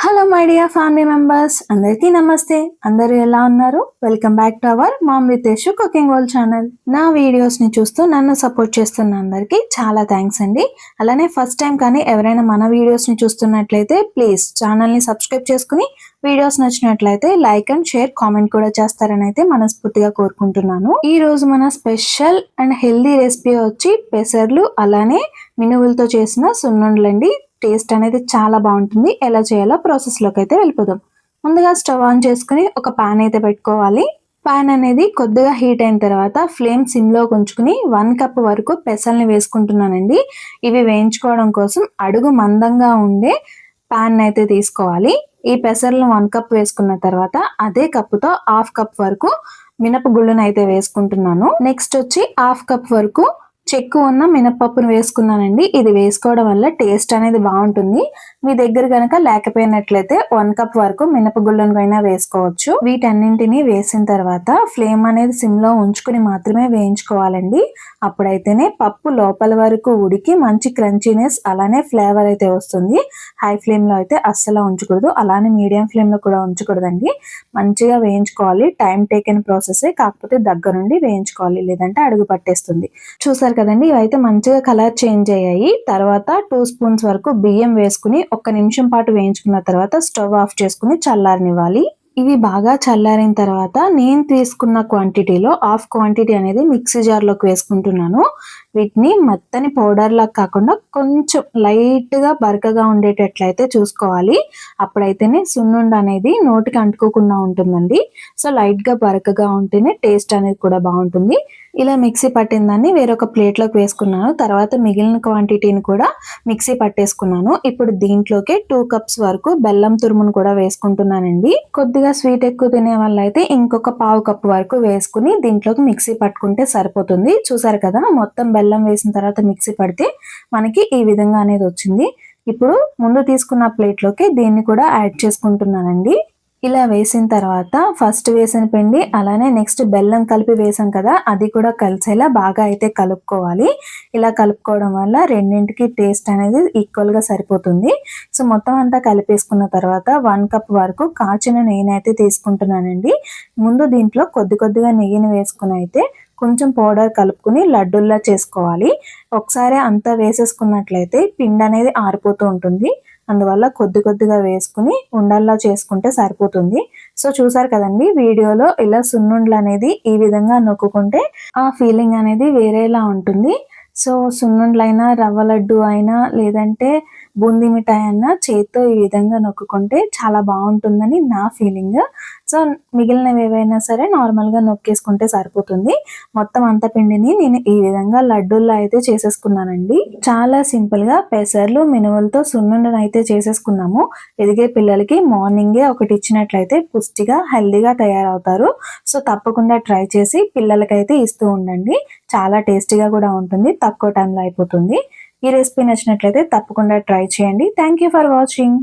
Hello my dear family members, అందరికీ నమస్తే. అందరూ ఎలా ఉన్నారు? Welcome back to our mom with Yashu cooking world channel. నా వీడియోస్ ని చూస్తూ నన్ను సపోర్ట్ చేస్తున్న అందరికీ చాలా థ్యాంక్స్ అండి. అలానే ఫస్ట్ టైం కానీ ఎవరైనా మన వీడియోస్ ని చూస్తున్నట్లయితే ప్లీజ్ ఛానల్ ని సబ్స్క్రైబ్ చేసుకుని వీడియోస్ నచ్చినట్లయితే లైక్ అండ్ షేర్ కామెంట్ కూడా చేస్తారని అయితే మనస్ఫూర్తిగా కోరుకుంటున్నాను. ఈ రోజు మన స్పెషల్ అండ్ హెల్దీ రెసిపీ వచ్చి పెసర్లు అలానే మినువులతో చేసిన సున్నుండలండి. టేస్ట్ అనేది చాలా బాగుంటుంది. ఎలా చేయాలో ప్రాసెస్ లోకి అయితే వెళ్ళిపోదాం. ముందుగా స్టవ్ ఆన్ చేసుకుని ఒక పాన్ అయితే పెట్టుకోవాలి. పాన్ అనేది కొద్దిగా హీట్ అయిన తర్వాత ఫ్లేమ్ సిమ్ లో ఉంచుకుని 1 కప్ వరకు పెసల్ని వేసుకుంటున్నానండి. ఇవి వేయించుకోవడం కోసం అడుగు మందంగా ఉండే పాన్ అయితే తీసుకోవాలి. ఈ పెసర్లు 1 కప్ వేసుకున్న తర్వాత అదే కప్పుతో 1/2 కప్ వరకు మినపగుళ్ళను అయితే వేసుకుంటున్నాను. నెక్స్ట్ వచ్చి 1/2 కప్ వరకు చెక్కు ఉన్న మినపప్పును వేసుకున్నానండి. ఇది వేసుకోవడం వల్ల టేస్ట్ అనేది బాగుంటుంది. మీ దగ్గర కనుక లేకపోయినట్లయితే 1 కప్ వరకు మినపగుళ్ళను అయినా వేసుకోవచ్చు. వీటన్నింటినీ వేసిన తర్వాత ఫ్లేమ్ అనేది సిమ్ లో ఉంచుకుని మాత్రమే వేయించుకోవాలండి. అప్పుడైతేనే పప్పు లోపల వరకు ఉడికి మంచి క్రంచీనెస్ అలానే ఫ్లేవర్ అయితే వస్తుంది. హై ఫ్లేమ్ లో అయితే అస్సలు ఉంచకూడదు, అలానే మీడియం ఫ్లేమ్ లో కూడా ఉంచకూడదండి. మంచిగా వేయించుకోవాలి. టైం టేకెన్ ప్రాసెస్, కాకపోతే దగ్గరుండి వేయించుకోవాలి, లేదంటే అడుగు పట్టేస్తుంది. చూసారు కదండి, ఇవైతే మంచిగా కలర్ చేంజ్ అయ్యాయి. తర్వాత 2 స్పూన్స్ వరకు బియ్యం వేసుకుని 1 నిమిషం పాటు వేయించుకున్న తర్వాత స్టవ్ ఆఫ్ చేసుకుని చల్లారనివ్వాలి. ఇవి బాగా చల్లారిన తర్వాత నేను తీసుకున్న క్వాంటిటీలో హాఫ్ క్వాంటిటీ అనేది మిక్సీ జార్లోకి వేసుకుంటున్నాను. వీటిని మెత్తని పౌడర్ లాగా కాకుండా కొంచెం లైట్ గా బరకగా ఉండేటట్లయితే చూసుకోవాలి. అప్పుడైతేనే సున్నుండ అనేది నోటికి అంటుకోకుండా ఉంటుందండి. సో లైట్ గా బరకగా ఉంటేనే టేస్ట్ అనేది కూడా బాగుంటుంది. ఇలా మిక్సీ పట్టిన దాన్ని వేరొక ప్లేట్లోకి వేసుకున్నాను. తర్వాత మిగిలిన క్వాంటిటీని కూడా మిక్సీ పట్టేసుకున్నాను. ఇప్పుడు దీంట్లోకి 2 కప్స్ వరకు బెల్లం తురుమును కూడా వేసుకుంటున్నానండి. కొద్దిగా స్వీట్ ఎక్కువ తినే వాళ్ళైతే ఇంకొక 1/2 కప్ వరకు వేసుకుని దీంట్లోకి మిక్సీ పట్టుకుంటే సరిపోతుంది. చూసారు కదా, మొత్తం బెల్లం వేసిన తర్వాత మిక్సీ పడితే మనకి ఈ విధంగా అనేది వచ్చింది. ఇప్పుడు ముందు తీసుకున్న ప్లేట్లోకి దీన్ని కూడా యాడ్ చేసుకుంటున్నానండి. ఇలా వేసిన తర్వాత ఫస్ట్ వేసిన పిండి అలానే నెక్స్ట్ బెల్లం కలిపి వేసాం కదా, అది కూడా కలిసేలా బాగా అయితే కలుపుకోవాలి. ఇలా కలుపుకోవడం వల్ల రెండింటికి టేస్ట్ అనేది ఈక్వల్ గా సరిపోతుంది. సో మొత్తం అంతా కలిపేసుకున్న తర్వాత 1 కప్ వరకు కాచిన నెయ్యిని అయితే తీసుకుంటున్నానండి. ముందు దీంట్లో కొద్దిగా నెయ్యిని వేసుకుని అయితే కొంచెం పౌడర్ కలుపుకుని లడ్డూల్లా చేసుకోవాలి. ఒకసారి అంతా వేసేసుకున్నట్లయితే పిండి అనేది ఆరిపోతూ ఉంటుంది. అందువల్ల కొద్దిగా వేసుకుని ఉండల్లా చేసుకుంటే సరిపోతుంది. సో చూసారు కదండి, వీడియోలో ఇలా సున్నుండలు అనేది ఈ విధంగా నొక్కుంటే ఆ ఫీలింగ్ అనేది వేరేలా ఉంటుంది. సో సున్నుండలైనా రవ్వ లడ్డు అయినా లేదంటే బూందీ మిఠాయి అయినా చేత్తో ఈ విధంగా నొక్కుంటే చాలా బాగుంటుందని నా ఫీలింగ్. సో మిగిలినవి ఏవైనా సరే నార్మల్గా నొక్కేసుకుంటే సరిపోతుంది. మొత్తం అంత పిండిని నేను ఈ విధంగా లడ్డూల్లో అయితే చేసేసుకున్నానండి. చాలా సింపుల్ గా పెసర్లు మినువులతో సున్నుండను అయితే చేసేసుకున్నాము. ఎదిగే పిల్లలకి మార్నింగే ఒకటి ఇచ్చినట్లయితే పుష్టిగా హెల్దీగా తయారవుతారు. సో తప్పకుండా ట్రై చేసి పిల్లలకైతే ఇస్తూ ఉండండి. చాలా టేస్టీగా కూడా ఉంటుంది, తక్కువ టైంలో అయిపోతుంది. ఈ రెసిపీ నచ్చినట్లయితే తప్పకుండా ట్రై చేయండి. Thank you for watching.